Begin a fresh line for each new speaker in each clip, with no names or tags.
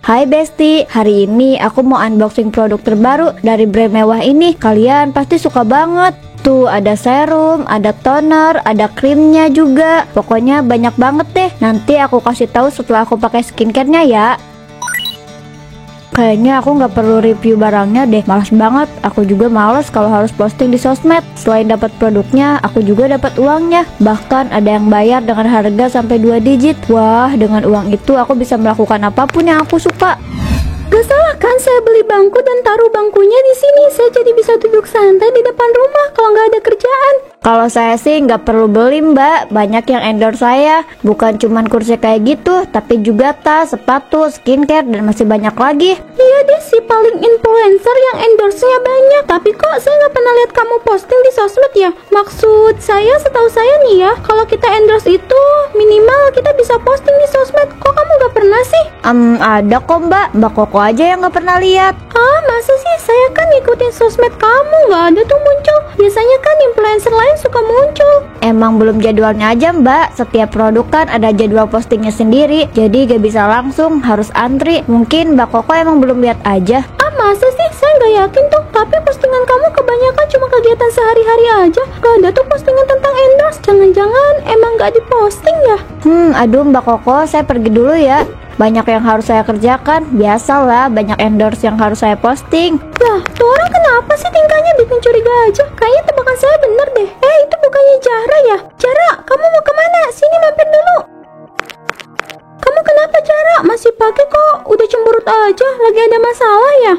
Hai Besti, hari ini aku mau unboxing produk terbaru dari brand mewah ini. Kalian pasti suka banget. Tuh ada serum, ada toner, ada krimnya juga. Pokoknya banyak banget deh. Nanti aku kasih tahu setelah aku pakai skincare-nya ya. Kayaknya aku nggak perlu review barangnya deh, malas banget. Aku juga males kalau harus posting di sosmed. Selain dapat produknya, aku juga dapat uangnya. Bahkan ada yang bayar dengan harga sampai 2 digit. Wah, dengan uang itu aku bisa melakukan apapun yang aku suka.
Gak salah kan saya beli bangku dan taruh bangkunya di sini. Saya jadi bisa duduk santai di depan rumah kalau nggak ada kerjaan.
Kalau saya sih nggak perlu beli mbak, banyak yang endorse saya. Bukan cuman kursi kayak gitu, tapi juga tas, sepatu, skincare, dan masih banyak lagi.
Iya deh, si paling influencer yang endorse-nya banyak. Tapi kok saya nggak pernah lihat kamu posting di sosmed ya? Maksud saya, setahu saya nih ya, kalau kita endorse itu minimal kita bisa posting di sosmed. Kok kamu nggak pernah sih?
Ada kok mbak Koko aja yang nggak pernah lihat.
Ah, masa sih? Saya kan ngikutin sosmed kamu, nggak ada tuh muncul. Biasanya kan influencer lain suka muncul.
Emang belum jadwalnya aja mbak, setiap produk kan ada jadwal postingnya sendiri. Jadi gak bisa langsung, harus antri. Mungkin mbak Koko emang belum lihat aja.
Ah, masa sih? Saya nggak yakin tuh. Tapi postingan kamu kebanyakan cuma kegiatan sehari-hari aja. Gak ada tuh postingan tentang endorse. Jangan-jangan emang nggak diposting ya?
Aduh mbak Koko, saya pergi dulu ya. Banyak yang harus saya kerjakan. Biasalah, banyak endorse yang harus saya posting.
Lah, tuh orang kenapa sih tingkahnya bikin curiga aja? Kayaknya tebakan saya bener deh. Itu bukannya Jara ya? Jara, kamu mau kemana? Sini mampir dulu. Kamu kenapa Jara? Masih pakai kok? Udah cemberut aja. Lagi ada masalah ya?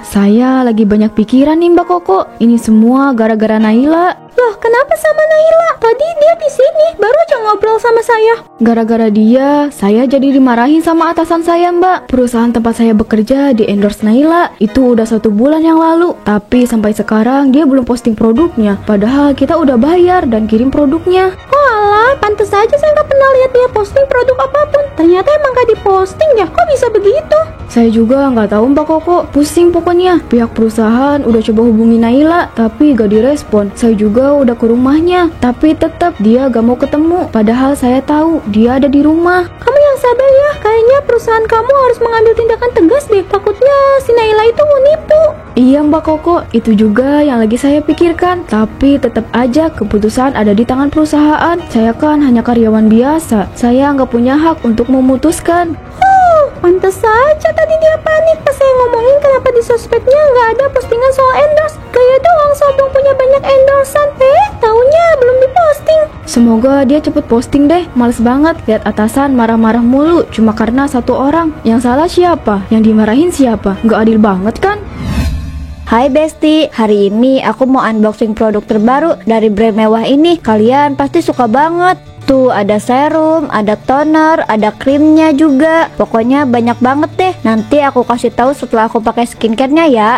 Saya lagi banyak pikiran nih Mbak Koko. Ini semua gara-gara Naila.
Loh, kenapa sama Naila? Tadi dia di sini, baru aja ngobrol sama saya.
Gara-gara dia, saya jadi dimarahin sama atasan saya Mbak. Perusahaan tempat saya bekerja di endorse Naila. Itu udah 1 bulan yang lalu. Tapi sampai sekarang dia belum posting produknya. Padahal kita udah bayar dan kirim produknya.
Walah, pantes aja saya nggak pernah lihat dia posting produk apapun. Ternyata emang gak diposting ya? Kok bisa begitu?
Saya juga nggak tahu Mbak Koko. Pusing pokoknya. Pihak perusahaan udah coba hubungi Naila, tapi gak direspon. Saya juga udah ke rumahnya, tapi tetap dia gak mau ketemu. Padahal saya tahu dia ada di rumah.
Kamu yang sabar ya. Kayaknya perusahaan kamu harus mengambil tindakan tegas deh. Takutnya si Naila itu mau nipu.
Iya Mbak Koko, itu juga yang lagi saya pikirkan. Tapi tetap aja keputusan ada di tangan perusahaan. Saya kan hanya karyawan biasa. Saya nggak punya hak untuk memutuskan.
Pantes saja tadi dia panik pas saya ngomongin kenapa di sosmednya nggak ada postingan soal endorse. Gaya doang sombong punya banyak endorsan. Taunya belum diposting.
Semoga dia cepet posting deh. Males banget lihat atasan marah-marah mulu cuma karena 1 orang. Yang salah siapa? Yang dimarahin siapa? Nggak adil banget kan?
Hai Besti, hari ini aku mau unboxing produk terbaru dari brand mewah ini. Kalian pasti suka banget. Tuh ada serum, ada toner, ada krimnya juga. Pokoknya banyak banget deh. Nanti aku kasih tahu setelah aku pakai skincare-nya ya.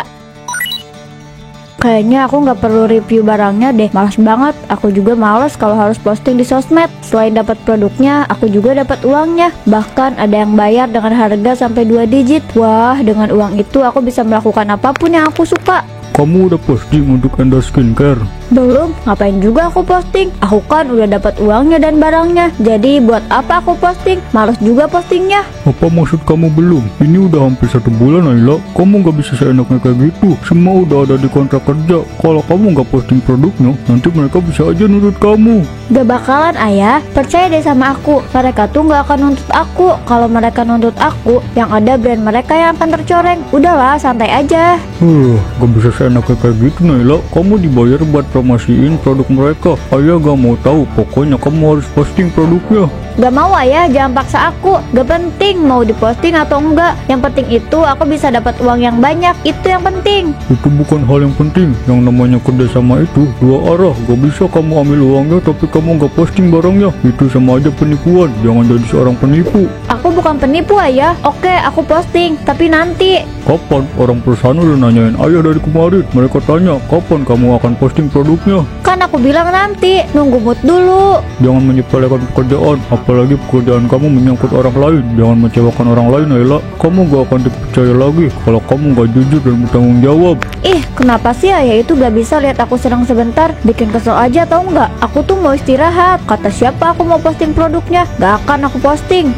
Kayaknya aku nggak perlu review barangnya deh, malas banget. Aku juga males kalau harus posting di sosmed. Selain dapat produknya, aku juga dapat uangnya. Bahkan ada yang bayar dengan harga sampai 2 digit. Wah, dengan uang itu aku bisa melakukan apapun yang aku suka.
Kamu udah posting untuk endorse skincare?
Belum, ngapain juga aku posting? Aku kan udah dapat uangnya dan barangnya. Jadi buat apa aku posting? Males juga postingnya.
Apa maksud kamu belum? Ini udah hampir 1 bulan Naila. Kamu gak bisa seenaknya kayak gitu. Semua udah ada di kontrak kerja. Kalau kamu gak posting produknya, nanti mereka bisa aja nuntut kamu.
Gak bakalan ayah, percaya deh sama aku. Mereka tuh gak akan nuntut aku. Kalau mereka nuntut aku, yang ada brand mereka yang akan tercoreng. Udahlah, santai aja.
Gak bisa seenaknya kayak gitu Naila. Kamu dibayar buat promosiin produk mereka. Ayah gak mau tahu. Pokoknya kamu harus posting produknya.
Gak mau ayah, jangan paksa aku. Gak penting mau diposting atau enggak. Yang penting itu aku bisa dapat uang yang banyak. Itu yang penting.
Itu bukan hal yang penting. Yang namanya kerjasama itu 2 arah. Gak bisa kamu ambil uangnya tapi kamu gak posting barangnya. Itu sama aja penipuan. Jangan jadi seorang penipu.
Aku bukan penipu ayah. Oke, aku posting, tapi nanti.
Kapan? Orang perusahaan udah nanyain ayah dari kemarin. Mereka tanya kapan kamu akan posting produknya.
Kan aku bilang nanti. Nunggu mood dulu.
Jangan menyepelekan pekerjaan. Apalagi pekerjaan kamu menyangkut orang lain. Jangan mengecewakan orang lain Naila. Kamu gak akan dipercaya lagi kalau kamu gak jujur dan bertanggung jawab.
Kenapa sih ayah itu gak bisa lihat aku senang sebentar? Bikin kesel aja tau nggak? Aku tuh mau istirahat. Kata siapa aku mau posting produknya? Gak akan aku posting.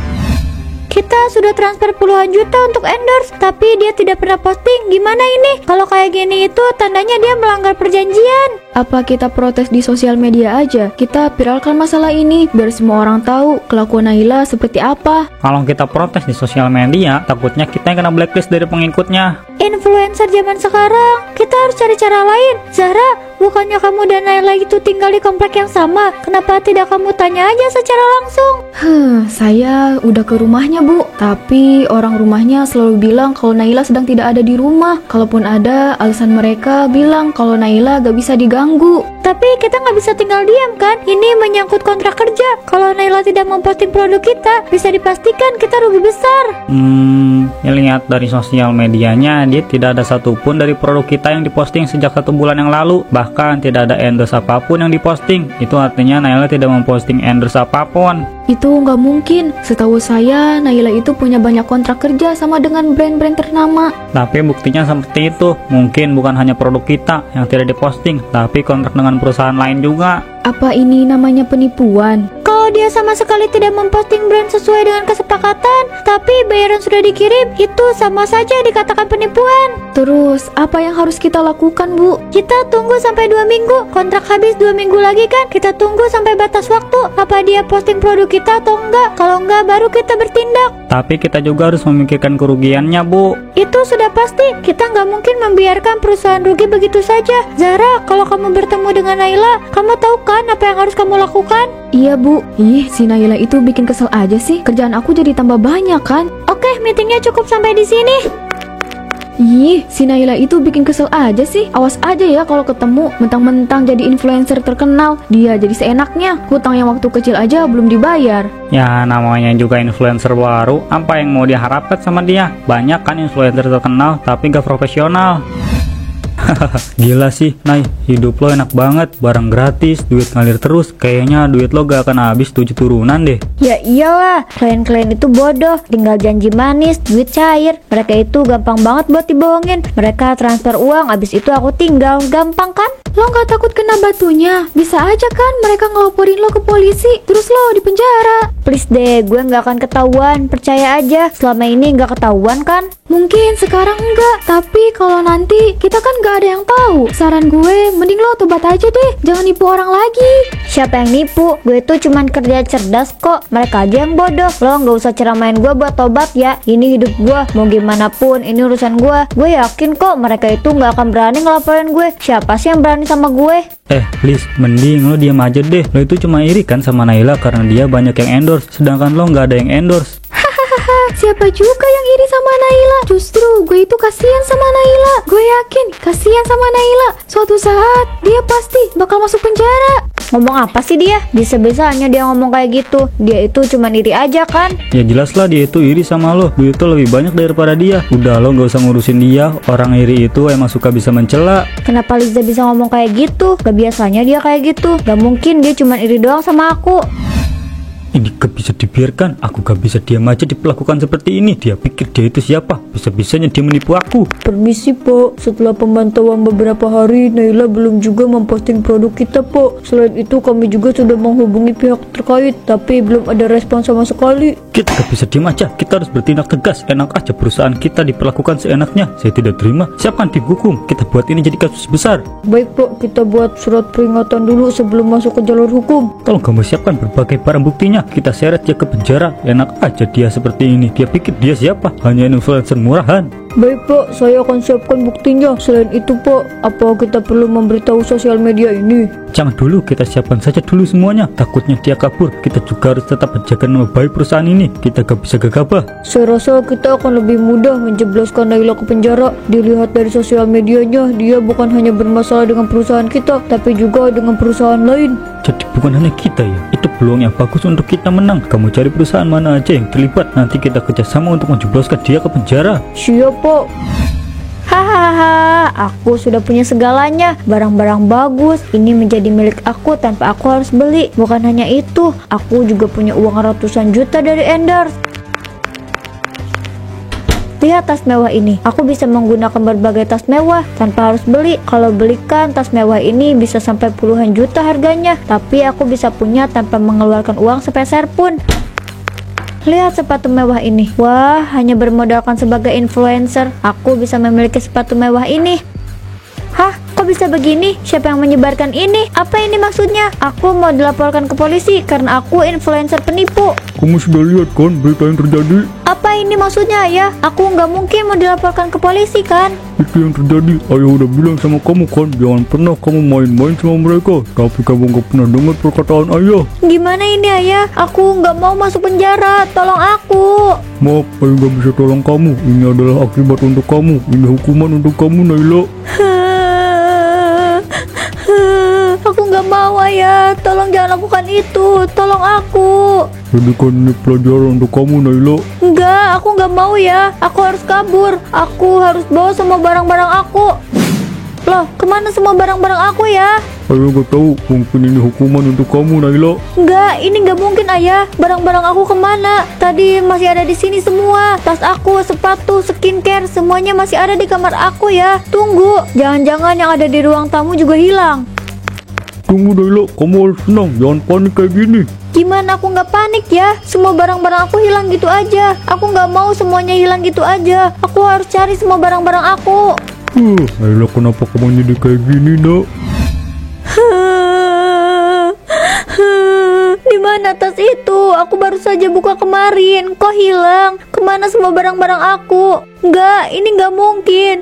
Kita sudah transfer puluhan juta untuk endorse, tapi dia tidak pernah posting. Gimana ini? Kalau kayak gini itu tandanya dia melanggar perjanjian.
Apa kita protes di sosial media aja? Kita viralkan masalah ini biar semua orang tahu kelakuan Naila seperti apa.
Kalau kita protes di sosial media, takutnya kita yang kena blacklist dari pengikutnya.
Influencer zaman sekarang, kita harus cari cara lain. Zahra, bukannya kamu dan Naila itu tinggal di komplek yang sama? Kenapa tidak kamu tanya aja secara langsung?
Saya udah ke rumahnya, Bu. Tapi orang rumahnya selalu bilang kalau Naila sedang tidak ada di rumah. Kalaupun ada, alasan mereka bilang kalau Naila gak bisa diganggu.
Tapi kita nggak bisa tinggal diam kan? Ini menyangkut kontrak kerja. Kalau Naila tidak memposting produk kita, bisa dipastikan kita rugi besar.
Lihat dari sosial medianya, dia tidak ada satupun dari produk kita yang diposting sejak 1 bulan yang lalu. Bahkan tidak ada endorse apapun yang diposting. Itu artinya Naila tidak memposting endorse apapun.
Itu nggak mungkin. Setahu saya, Naila itu punya banyak kontrak kerja sama dengan brand-brand ternama.
Tapi buktinya seperti itu. Mungkin bukan hanya produk kita yang tidak diposting, tapi kontrak dengan perusahaan lain juga.
Apa ini namanya penipuan?
Kalau dia sama sekali tidak memposting brand sesuai dengan kesepakatan, tapi bayaran sudah dikirim, itu sama saja dikatakan penipuan.
Terus, apa yang harus kita lakukan, Bu?
Kita tunggu sampai 2 minggu. Kontrak habis 2 minggu lagi kan? Kita tunggu sampai batas waktu. Apa dia posting produk kita atau enggak? Kalau enggak, baru kita bertindak.
Tapi kita juga harus memikirkan kerugiannya, Bu.
Itu sudah pasti. Kita nggak mungkin membiarkan perusahaan rugi begitu saja. Zahra, kalau kamu bertemu dengan Naila, kamu tahu kan apa yang harus kamu lakukan?
Iya, Bu. Ih, si Naila itu bikin kesel aja sih. Kerjaan aku jadi tambah banyak kan?
Oke, meetingnya cukup sampai di sini.
Ih, si Naila itu bikin kesel aja sih. Awas aja ya kalau ketemu mentang-mentang jadi influencer terkenal, dia jadi seenaknya. Hutang yang waktu kecil aja belum dibayar.
Ya, namanya juga influencer baru. Apa yang mau diharapkan sama dia? Banyak kan influencer terkenal, tapi gak profesional. Gila sih, Nay, hidup lo enak banget, barang gratis, duit ngalir terus. Kayaknya duit lo gak akan habis 7 turunan deh.
Ya iyalah, klien-klien itu bodoh, tinggal janji manis, duit cair. Mereka itu gampang banget buat dibohongin. Mereka transfer uang, abis itu aku tinggal. Gampang kan?
Lo gak takut kena batunya? Bisa aja kan mereka ngelaporin lo ke polisi, terus lo di penjara.
Please deh, gue gak akan ketahuan. Percaya aja, selama ini gak ketahuan kan?
Mungkin sekarang enggak, tapi kalau nanti kita kan gak ada yang tahu. Saran gue, mending lo tobat aja deh, jangan nipu orang lagi.
Siapa yang nipu? Gue itu cuman kerja cerdas kok. Mereka aja yang bodoh. Lo gak usah ceramain gue buat tobat ya. Ini hidup gue, mau gimana pun ini urusan gue. Gue yakin kok mereka itu gak akan berani ngelaporin gue. Siapa sih yang berani sama gue?
Please, mending lo diam aja deh. Lo itu cuma iri kan sama Naila karena dia banyak yang endorse, sedangkan lo nggak ada yang endorse.
Siapa juga yang iri sama Naila? Justru gue itu kasihan sama Naila. Gue yakin kasihan sama Naila. Suatu saat dia pasti bakal masuk penjara.
Ngomong apa sih dia? Bisa-bisanya dia ngomong kayak gitu. Dia itu cuma iri aja kan?
Ya jelas lah dia itu iri sama lo. Duit itu lebih banyak daripada dia. Udah, lo gak usah ngurusin dia. Orang iri itu emang suka bisa mencela.
Kenapa Liza bisa ngomong kayak gitu? Gak biasanya dia kayak gitu. Gak mungkin dia cuma iri doang sama aku.
Ini gak bisa dibiarkan. Aku gak bisa diam aja diperlakukan seperti ini. Dia pikir dia itu siapa? Bisa-bisanya dia menipu aku.
Permisi Pak, setelah pemantauan beberapa hari, Naila belum juga memposting produk kita Pak. Selain itu kami juga sudah menghubungi pihak terkait, tapi belum ada respon sama sekali.
Kita gak bisa diam aja. Kita harus bertindak tegas. Enak aja perusahaan kita diperlakukan seenaknya. Saya tidak terima. Siapa yang dihukum? Kita buat ini jadi kasus besar.
Baik Pak, kita buat surat peringatan dulu sebelum masuk ke jalur hukum.
Tolong kamu siapkan berbagai barang buktinya. Kita seret dia ke penjara. Enak aja dia seperti ini. Dia pikir dia siapa? Hanya influencer murahan.
Baik Pak, saya akan siapkan buktinya. Selain itu Pak, apa kita perlu memberitahu sosial media ini?
Jangan dulu, kita siapkan saja dulu semuanya. Takutnya dia kabur. Kita juga harus tetap menjaga nama baik perusahaan ini. Kita gak bisa gegabah.
Saya rasa kita akan lebih mudah menjebloskan Naila ke penjara. Dilihat dari sosial medianya, dia bukan hanya bermasalah dengan perusahaan kita, tapi juga dengan perusahaan lain.
Jadi bukan hanya kita ya. Itu peluang yang bagus untuk kita menang. Kamu cari perusahaan mana aja yang terlibat. Nanti kita kerjasama untuk menjebloskan dia ke penjara.
Siap Pak.
Hahaha, aku sudah punya segalanya. Barang-barang bagus. Ini menjadi milik aku tanpa aku harus beli. Bukan hanya itu, aku juga punya uang ratusan juta dari endorse. Lihat tas mewah ini. Aku bisa menggunakan berbagai tas mewah tanpa harus beli. Kalau belikan tas mewah ini bisa sampai puluhan juta harganya. Tapi aku bisa punya tanpa mengeluarkan uang sepeser pun. Lihat sepatu mewah ini. Wah, hanya bermodalkan sebagai influencer, aku bisa memiliki sepatu mewah ini. Hah? Kok bisa begini? Siapa yang menyebarkan ini? Apa ini maksudnya? Aku mau dilaporkan ke polisi karena aku influencer penipu.
Kamu sudah lihat kan berita yang terjadi?
Apa ini maksudnya ya? Aku nggak mungkin mau dilaporkan ke polisi kan?
Itu yang terjadi. Ayah udah bilang sama kamu kan, jangan pernah kamu main-main sama mereka. Tapi kamu nggak pernah dengar perkataan ayah.
Gimana ini ayah? Aku nggak mau masuk penjara. Tolong aku.
Maaf, ayah nggak bisa tolong kamu. Ini adalah akibat untuk kamu. Ini hukuman untuk kamu, Naila.
Aku nggak mau ayah. Tolong jangan lakukan itu. Tolong aku.
Jadikan ini pelajaran untuk kamu, Naila.
Enggak, aku nggak mau ya. Aku harus kabur. Aku harus bawa semua barang-barang aku. Loh, kemana semua barang-barang aku ya?
Ayah nggak tahu. Mungkin ini hukuman untuk kamu, Naila.
Enggak, ini nggak mungkin ayah. Barang-barang aku kemana? Tadi masih ada di sini semua. Tas aku, sepatu, skincare, semuanya masih ada di kamar aku ya. Tunggu, jangan-jangan yang ada di ruang tamu juga hilang.
Tunggu, Naila. Kamu harus tenang. Jangan panik kayak gini.
Gimana aku nggak panik ya? Semua barang-barang aku hilang gitu aja. Aku nggak mau semuanya hilang gitu aja. Aku harus cari semua barang-barang aku.
Naila, kenapa kamu jadi kayak gini, nak?
Di mana tas itu? Aku baru saja buka kemarin. Kok hilang? Kemana semua barang-barang aku? Enggak, ini nggak mungkin.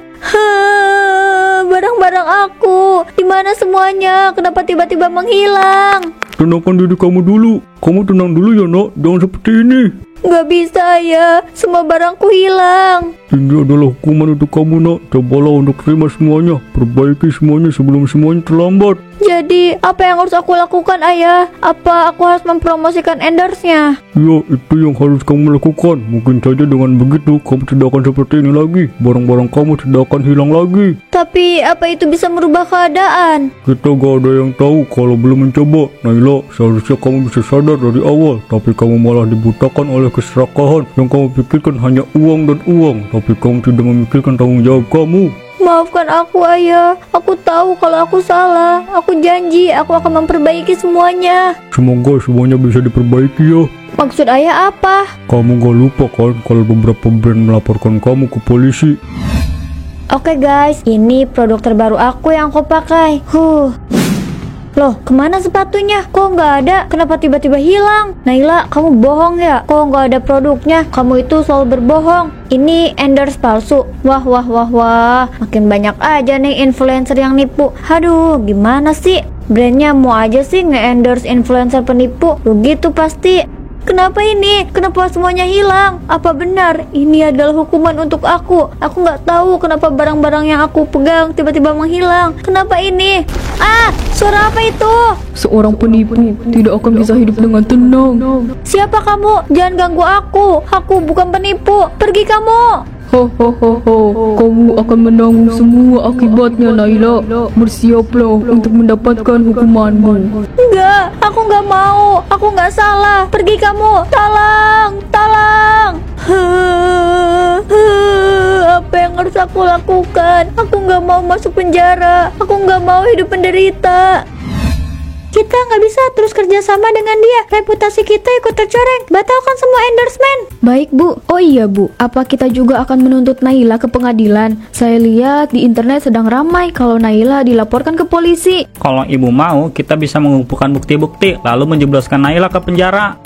Barang-barang aku. Di mana semuanya? Kenapa tiba-tiba menghilang?
Tenangkan diri kamu dulu. Kamu tenang dulu ya, nak. Jangan seperti ini.
Nggak bisa ya. Semua barangku hilang.
Ini adalah hukuman untuk kamu, nak. Cobalah untuk terima semuanya. Perbaiki semuanya sebelum semuanya terlambat.
Jadi, apa yang harus aku lakukan, ayah? Apa aku harus mempromosikan endorse-nya?
Ya, itu yang harus kamu lakukan. Mungkin saja dengan begitu, kamu tidak akan seperti ini lagi. Barang-barang kamu tidak akan hilang lagi.
Tapi, apa itu bisa merubah keadaan?
Kita gak ada yang tahu kalau belum mencoba. Naila, seharusnya kamu bisa sadar dari awal. Tapi kamu malah dibutakan oleh keserakahan. Yang kamu pikirkan hanya uang dan uang. Tapi kamu tidak memikirkan tanggung jawab kamu.
Maafkan aku, ayah. Aku tahu kalau aku salah. Aku janji aku akan memperbaiki semuanya.
Semoga semuanya bisa diperbaiki ya.
Maksud ayah apa?
Kamu gak lupa kan kalau beberapa brand melaporkan kamu ke polisi?
Oke guys, ini produk terbaru aku yang aku pakai. Loh, kemana sepatunya? Kok nggak ada? Kenapa tiba-tiba hilang? Naila, kamu bohong ya? Kok nggak ada produknya? Kamu itu selalu berbohong. Ini endorse palsu. Wah. Makin banyak aja nih influencer yang nipu. Aduh, gimana sih? Brandnya mau aja sih nge-endorse influencer penipu. Rugi tuh pasti. Kenapa ini? Kenapa semuanya hilang? Apa benar ini adalah hukuman untuk aku? Aku nggak tahu kenapa barang-barang yang aku pegang tiba-tiba menghilang. Kenapa ini? Suara apa itu?
Seorang penipu tidak akan bisa hidup dengan tenang.
Siapa kamu? Jangan ganggu aku. Aku bukan penipu. Pergi kamu.
Kamu akan menanggung semua akibatnya, Naila. Bersiaplah untuk mendapatkan hukumanmu.
Enggak, aku nggak mau. Aku nggak salah. Pergi kamu. Tolong. Apa yang harus aku lakukan? Aku nggak mau masuk penjara. Aku nggak mau hidup menderita. Kita nggak bisa terus kerja sama dengan dia. Reputasi kita ikut tercoreng. Batalkan semua endorsement.
Baik, Bu. Oh iya, Bu. Apa kita juga akan menuntut Naila ke pengadilan? Saya lihat di internet sedang ramai kalau Naila dilaporkan ke polisi.
Kalau ibu mau, kita bisa mengumpulkan bukti-bukti, lalu menjebloskan Naila ke penjara.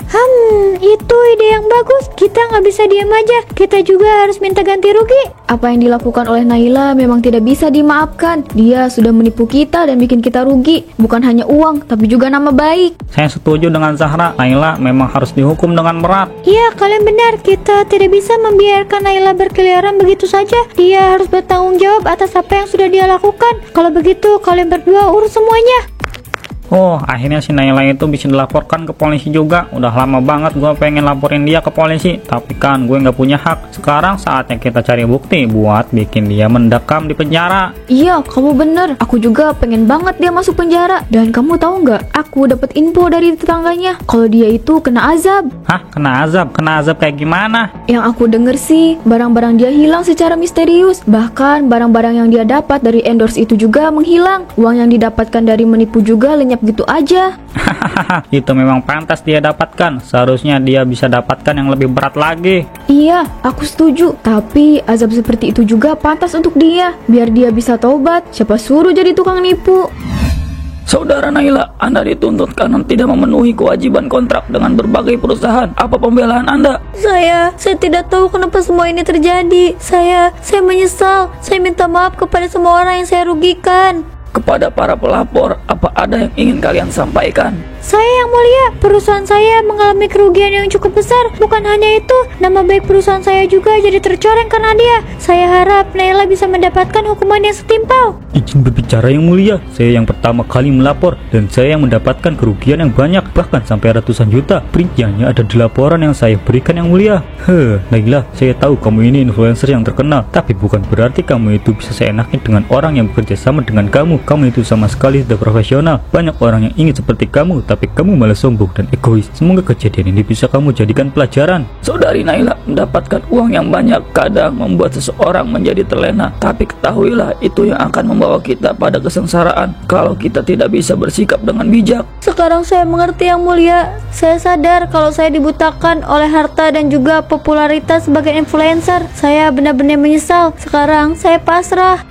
Itu ide yang bagus. Kita nggak bisa diam aja. Kita juga harus minta ganti rugi.
Apa yang dilakukan oleh Naila memang tidak bisa dimaafkan. Dia sudah menipu kita dan bikin kita rugi. Bukan hanya uang, tapi juga nama baik.
Saya setuju dengan Zahra. Naila memang harus dihukum dengan berat.
Iya, kalian benar. Kita tidak bisa membiarkan Naila berkeliaran begitu saja. Dia harus bertanggung jawab atas apa yang sudah dia lakukan. Kalau begitu, kalian berdua urus semuanya.
Oh, akhirnya si Naila itu bisa dilaporkan ke polisi juga. Udah lama banget gue pengen laporin dia ke polisi, tapi kan gue nggak punya hak. Sekarang saatnya kita cari bukti buat bikin dia mendekam di penjara.
Iya, kamu bener. Aku juga pengen banget dia masuk penjara. Dan kamu tahu nggak? Aku dapat info dari tetangganya kalau dia itu kena azab.
Hah? Kena azab? Kena azab kayak gimana?
Yang aku denger sih, barang-barang dia hilang secara misterius. Bahkan barang-barang yang dia dapat dari endorse itu juga menghilang. Uang yang didapatkan dari menipu juga lenyap lenyap gitu aja.
Itu memang pantas dia dapatkan. Seharusnya dia bisa dapatkan yang lebih berat lagi.
Iya, aku setuju. Tapi azab seperti itu juga pantas untuk dia, biar dia bisa taubat. Siapa suruh jadi tukang nipu?
Saudara Naila, Anda dituntut karena tidak memenuhi kewajiban kontrak dengan berbagai perusahaan. Apa pembelaan Anda?
Saya tidak tahu kenapa semua ini terjadi. Saya menyesal. Saya minta maaf kepada semua orang yang saya rugikan.
Kepada para pelapor, apa ada yang ingin kalian sampaikan?
Saya yang mulia, perusahaan saya mengalami kerugian yang cukup besar. Bukan hanya itu, nama baik perusahaan saya juga jadi tercoreng karena dia. Saya harap Naila bisa mendapatkan hukuman yang setimpal.
Izin berbicara yang mulia, saya yang pertama kali melapor dan saya yang mendapatkan kerugian yang banyak, bahkan sampai ratusan juta. Perinciannya ada di laporan yang saya berikan yang mulia. Naila, saya tahu kamu ini influencer yang terkenal, tapi bukan berarti kamu itu bisa seenaknya dengan orang yang bekerja sama dengan kamu. Kamu itu sama sekali tidak profesional. Banyak orang yang ingin seperti kamu, tapi kamu malah sombong dan egois. Semoga kejadian ini bisa kamu jadikan pelajaran.
Saudari Naila, mendapatkan uang yang banyak kadang membuat seseorang menjadi terlena. Tapi ketahuilah, itu yang akan membawa kita pada kesengsaraan kalau kita tidak bisa bersikap dengan bijak.
Sekarang saya mengerti yang mulia. Saya sadar kalau saya dibutakan oleh harta dan juga popularitas sebagai influencer. Saya benar-benar menyesal. Sekarang saya pasrah.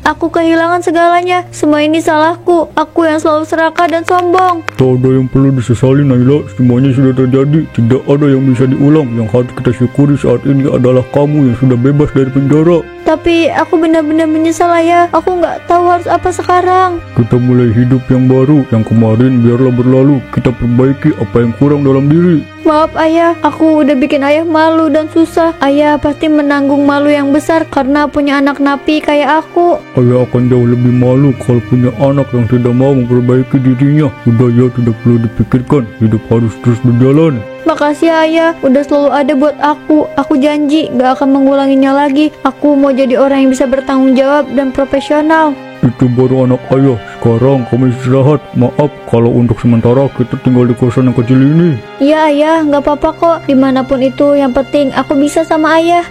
Aku kehilangan segalanya. Semua ini salahku. Aku yang selalu serakah dan sombong.
Tak ada yang perlu disesali Naila, semuanya sudah terjadi. Tidak ada yang bisa diulang. Yang harus kita syukuri saat ini adalah kamu yang sudah bebas dari penjara.
Tapi aku benar-benar menyesal, Ayah. Aku nggak tahu harus apa sekarang.
Kita mulai hidup yang baru. Yang kemarin biarlah berlalu. Kita perbaiki apa yang kurang dalam diri.
Maaf Ayah, aku udah bikin Ayah malu dan susah. Ayah pasti menanggung malu yang besar karena punya anak napi kayak aku.
Ayah akan jauh lebih malu kalau punya anak yang tidak mau memperbaiki dirinya. Udah ya, tidak perlu dipikirkan. Hidup harus terus berjalan.
Makasih Ayah, udah selalu ada buat aku. Aku janji gak akan mengulanginya lagi. Aku mau jadi orang yang bisa bertanggung jawab dan profesional.
Itu baru anak ayah. Sekarang kamu istirahat. Maaf kalau untuk sementara kita tinggal di kosan yang kecil ini.
Iya Ayah, gak apa-apa kok. Dimanapun itu, yang penting aku bisa sama Ayah.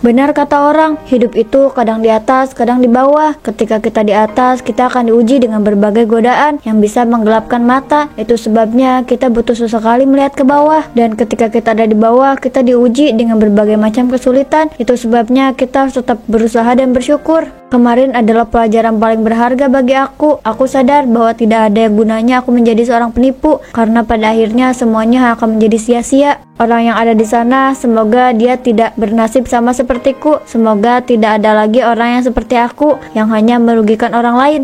Benar kata orang, hidup itu kadang di atas, kadang di bawah. Ketika kita di atas, kita akan diuji dengan berbagai godaan yang bisa menggelapkan mata. Itu sebabnya kita butuh sesekali melihat ke bawah. Dan ketika kita ada di bawah, kita diuji dengan berbagai macam kesulitan. Itu sebabnya kita harus tetap berusaha dan bersyukur. Kemarin adalah pelajaran paling berharga bagi aku. Aku sadar bahwa tidak ada gunanya aku menjadi seorang penipu, karena pada akhirnya semuanya akan menjadi sia-sia. Orang yang ada di sana, semoga dia tidak bernasib sama sepertiku. Semoga tidak ada lagi orang yang seperti aku yang hanya merugikan orang lain.